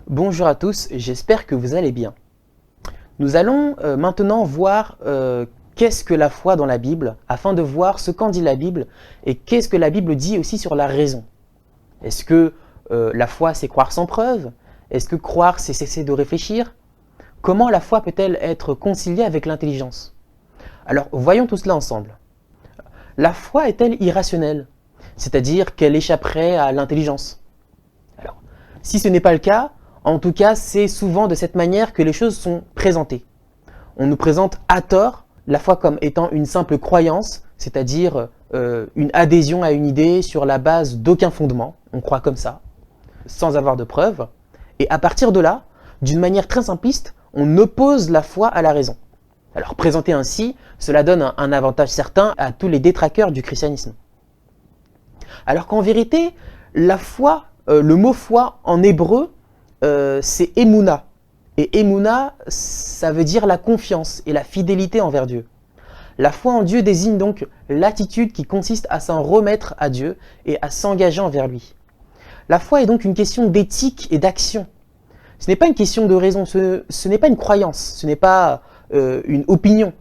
Bonjour à tous, j'espère que vous allez bien. Nous allons maintenant voir qu'est-ce que la foi dans la Bible, afin de voir ce qu'en dit la Bible et qu'est-ce que la Bible dit aussi sur la raison. Est-ce que la foi c'est croire sans preuve? Est-ce que croire c'est cesser de réfléchir? Comment la foi peut-elle être conciliée avec l'intelligence? Alors voyons tout cela ensemble. La foi est-elle irrationnelle? C'est-à-dire qu'elle échapperait à l'intelligence? Alors, si ce n'est pas le cas, en tout cas, c'est souvent de cette manière que les choses sont présentées. On nous présente à tort la foi comme étant une simple croyance, c'est-à-dire une adhésion à une idée sur la base d'aucun fondement. On croit comme ça, sans avoir de preuves. Et à partir de là, d'une manière très simpliste, on oppose la foi à la raison. Alors présenté ainsi, cela donne un avantage certain à tous les détraqueurs du christianisme. Alors qu'en vérité, la foi, le mot foi en hébreu, c'est Emouna. Et Emouna, ça veut dire la confiance et la fidélité envers Dieu. La foi en Dieu désigne donc l'attitude qui consiste à s'en remettre à Dieu et à s'engager envers lui. La foi est donc une question d'éthique et d'action. Ce n'est pas une question de raison, ce n'est pas une croyance, ce n'est pas une opinion.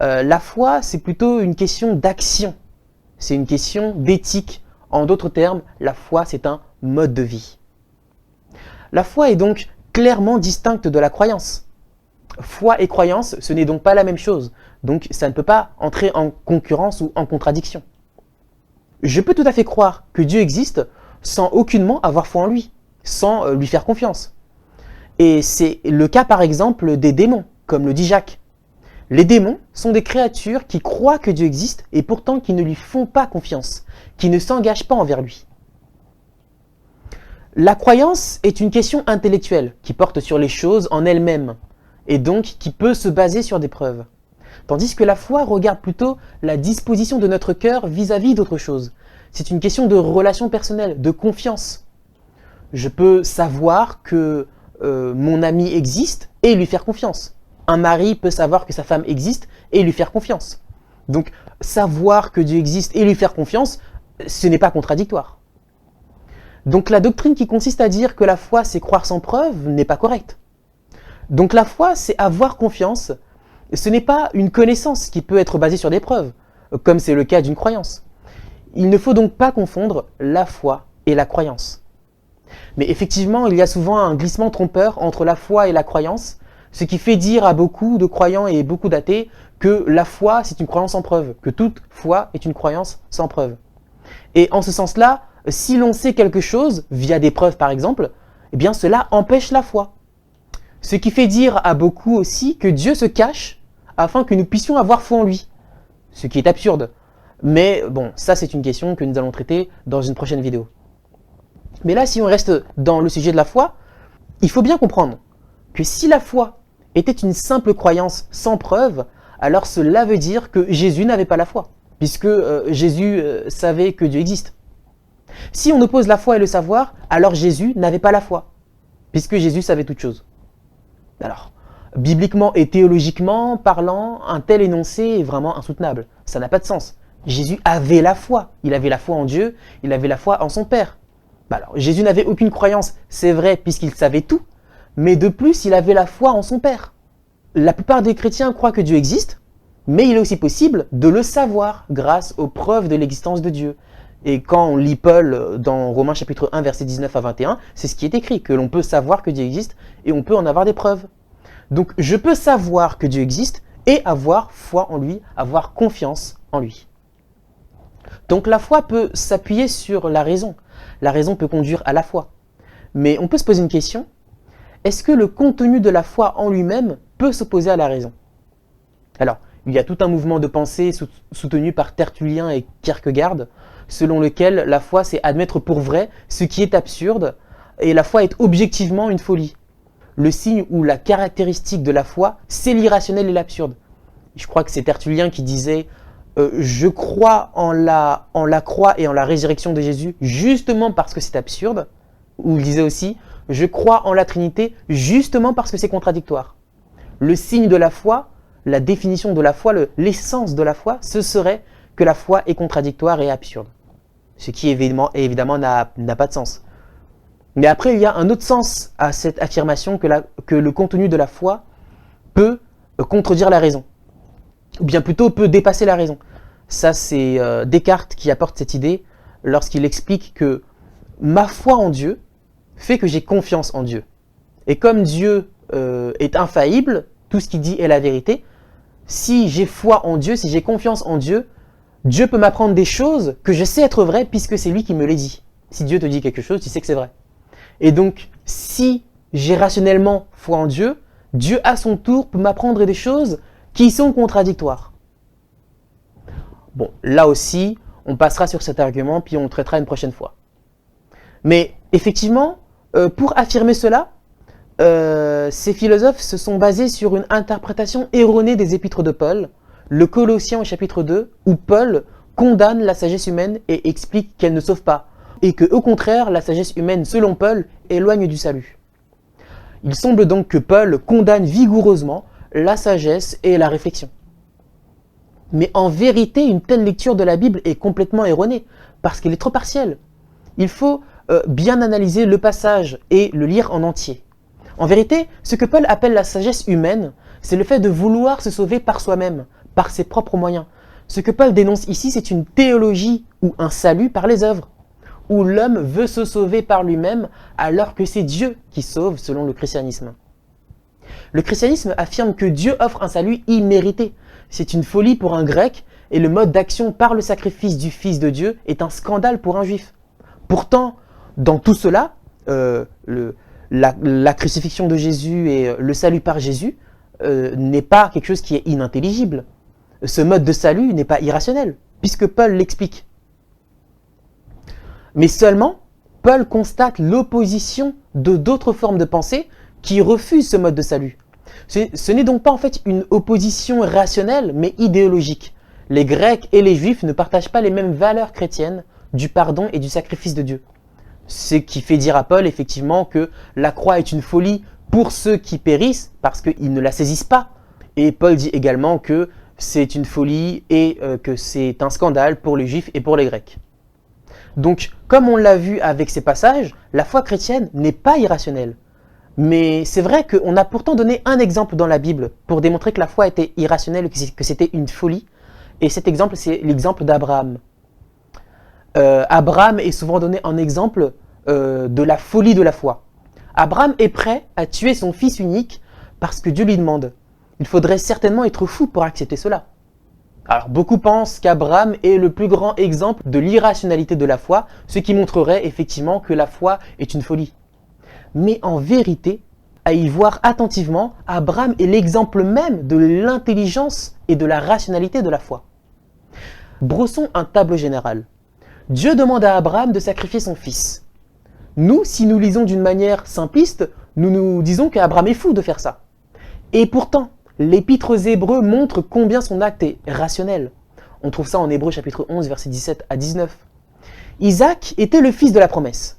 La foi, c'est plutôt une question d'action. C'est une question d'éthique. En d'autres termes, la foi, c'est un mode de vie. La foi est donc clairement distincte de la croyance. Foi et croyance, ce n'est donc pas la même chose. Donc ça ne peut pas entrer en concurrence ou en contradiction. Je peux tout à fait croire que Dieu existe sans aucunement avoir foi en lui, sans lui faire confiance. Et c'est le cas par exemple des démons, comme le dit Jacques. Les démons sont des créatures qui croient que Dieu existe et pourtant qui ne lui font pas confiance, qui ne s'engagent pas envers lui. La croyance est une question intellectuelle qui porte sur les choses en elles-mêmes et donc qui peut se baser sur des preuves. Tandis que la foi regarde plutôt la disposition de notre cœur vis-à-vis d'autre chose. C'est une question de relation personnelle, de confiance. Je peux savoir que mon ami existe et lui faire confiance. Un mari peut savoir que sa femme existe et lui faire confiance. Donc savoir que Dieu existe et lui faire confiance, ce n'est pas contradictoire. Donc la doctrine qui consiste à dire que la foi c'est croire sans preuve n'est pas correcte. Donc la foi c'est avoir confiance, ce n'est pas une connaissance qui peut être basée sur des preuves, comme c'est le cas d'une croyance. Il ne faut donc pas confondre la foi et la croyance. Mais effectivement, il y a souvent un glissement trompeur entre la foi et la croyance, ce qui fait dire à beaucoup de croyants et beaucoup d'athées que la foi c'est une croyance sans preuve, que toute foi est une croyance sans preuve. Et en ce sens-là, si l'on sait quelque chose, via des preuves par exemple, eh bien cela empêche la foi. Ce qui fait dire à beaucoup aussi que Dieu se cache afin que nous puissions avoir foi en lui. Ce qui est absurde. Mais bon, ça c'est une question que nous allons traiter dans une prochaine vidéo. Mais là, si on reste dans le sujet de la foi, il faut bien comprendre que si la foi était une simple croyance sans preuve, alors cela veut dire que Jésus n'avait pas la foi, puisque Jésus savait que Dieu existe. Si on oppose la foi et le savoir, alors Jésus n'avait pas la foi, puisque Jésus savait toutes choses. Alors, bibliquement et théologiquement parlant, un tel énoncé est vraiment insoutenable. Ça n'a pas de sens. Jésus avait la foi. Il avait la foi en Dieu, il avait la foi en son Père. Alors, Jésus n'avait aucune croyance, c'est vrai, puisqu'il savait tout, mais de plus, il avait la foi en son Père. La plupart des chrétiens croient que Dieu existe, mais il est aussi possible de le savoir grâce aux preuves de l'existence de Dieu. Et quand on lit Paul dans Romains chapitre 1, versets 19 à 21, c'est ce qui est écrit, que l'on peut savoir que Dieu existe et on peut en avoir des preuves. Donc je peux savoir que Dieu existe et avoir foi en lui, avoir confiance en lui. Donc la foi peut s'appuyer sur la raison. La raison peut conduire à la foi. Mais on peut se poser une question, est-ce que le contenu de la foi en lui-même peut s'opposer à la raison? Alors, il y a tout un mouvement de pensée soutenu par Tertullien et Kierkegaard, selon lequel la foi c'est admettre pour vrai ce qui est absurde, et la foi est objectivement une folie. Le signe ou la caractéristique de la foi, c'est l'irrationnel et l'absurde. Je crois que c'est Tertullien qui disait je crois en la croix et en la résurrection de Jésus justement parce que c'est absurde, ou il disait aussi je crois en la Trinité justement parce que c'est contradictoire. Le signe de la foi, la définition de la foi, l'essence de la foi, ce serait que la foi est contradictoire et absurde. Ce qui évidemment n'a pas de sens. Mais après, il y a un autre sens à cette affirmation que le contenu de la foi peut contredire la raison. Ou bien plutôt peut dépasser la raison. Ça, c'est Descartes qui apporte cette idée lorsqu'il explique que ma foi en Dieu fait que j'ai confiance en Dieu. Et comme Dieu est infaillible, tout ce qu'il dit est la vérité, si j'ai foi en Dieu, si j'ai confiance en Dieu, Dieu peut m'apprendre des choses que je sais être vraies puisque c'est lui qui me les dit. Si Dieu te dit quelque chose, tu sais que c'est vrai. Et donc, si j'ai rationnellement foi en Dieu, Dieu à son tour peut m'apprendre des choses qui sont contradictoires. Bon, là aussi, on passera sur cet argument puis on le traitera une prochaine fois. Mais effectivement, pour affirmer cela, ces philosophes se sont basés sur une interprétation erronée des épîtres de Paul, le Colossiens au chapitre 2, où Paul condamne la sagesse humaine et explique qu'elle ne sauve pas, et que, au contraire, la sagesse humaine, selon Paul, éloigne du salut. Il semble donc que Paul condamne vigoureusement la sagesse et la réflexion. Mais en vérité, une telle lecture de la Bible est complètement erronée, parce qu'elle est trop partielle. Il faut bien analyser le passage et le lire en entier. En vérité, ce que Paul appelle la sagesse humaine, c'est le fait de vouloir se sauver par soi-même, par ses propres moyens. Ce que Paul dénonce ici, c'est une théologie ou un salut par les œuvres, où l'homme veut se sauver par lui-même alors que c'est Dieu qui sauve selon le christianisme. Le christianisme affirme que Dieu offre un salut immérité. C'est une folie pour un grec et le mode d'action par le sacrifice du Fils de Dieu est un scandale pour un juif. Pourtant, dans tout cela, la crucifixion de Jésus et le salut par Jésus n'est pas quelque chose qui est inintelligible. Ce mode de salut n'est pas irrationnel, puisque Paul l'explique. Mais seulement, Paul constate l'opposition de d'autres formes de pensée qui refusent ce mode de salut. Ce n'est donc pas en fait une opposition rationnelle, mais idéologique. Les Grecs et les Juifs ne partagent pas les mêmes valeurs chrétiennes du pardon et du sacrifice de Dieu. Ce qui fait dire à Paul effectivement que la croix est une folie pour ceux qui périssent parce qu'ils ne la saisissent pas. Et Paul dit également que c'est une folie et que c'est un scandale pour les Juifs et pour les Grecs. Donc, comme on l'a vu avec ces passages, la foi chrétienne n'est pas irrationnelle. Mais c'est vrai qu'on a pourtant donné un exemple dans la Bible pour démontrer que la foi était irrationnelle, que c'était une folie. Et cet exemple, c'est l'exemple d'Abraham. Abraham est souvent donné en exemple de la folie de la foi. Abraham est prêt à tuer son fils unique parce que Dieu lui demande. Il faudrait certainement être fou pour accepter cela. Alors beaucoup pensent qu'Abraham est le plus grand exemple de l'irrationalité de la foi, ce qui montrerait effectivement que la foi est une folie. Mais en vérité, à y voir attentivement, Abraham est l'exemple même de l'intelligence et de la rationalité de la foi. Brossons un tableau général. Dieu demande à Abraham de sacrifier son fils. Nous, si nous lisons d'une manière simpliste, nous nous disons qu'Abraham est fou de faire ça. Et pourtant, l'épître aux Hébreux montre combien son acte est rationnel. On trouve ça en Hébreux chapitre 11, versets 17 à 19. Isaac était le fils de la promesse.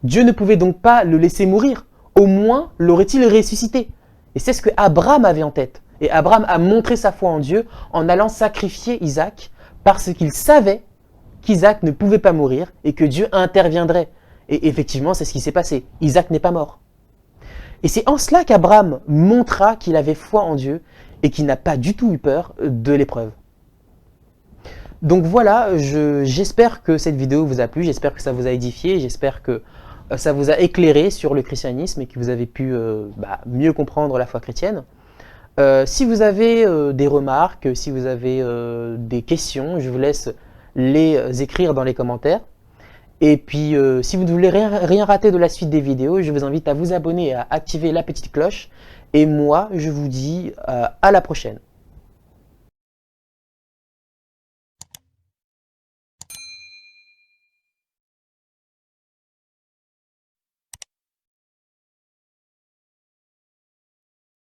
Dieu ne pouvait donc pas le laisser mourir. Au moins l'aurait-il ressuscité. Et c'est ce que Abraham avait en tête. Et Abraham a montré sa foi en Dieu en allant sacrifier Isaac parce qu'il savait qu'Isaac ne pouvait pas mourir et que Dieu interviendrait. Et effectivement, c'est ce qui s'est passé. Isaac n'est pas mort. Et c'est en cela qu'Abraham montra qu'il avait foi en Dieu et qu'il n'a pas du tout eu peur de l'épreuve. Donc voilà, j'espère que cette vidéo vous a plu, j'espère que ça vous a édifié, j'espère que ça vous a éclairé sur le christianisme et que vous avez pu mieux comprendre la foi chrétienne. Si vous avez des remarques, si vous avez des questions, je vous laisse les écrire dans les commentaires. Et puis, si vous ne voulez rien rater de la suite des vidéos, je vous invite à vous abonner et à activer la petite cloche. Et moi, je vous dis à la prochaine.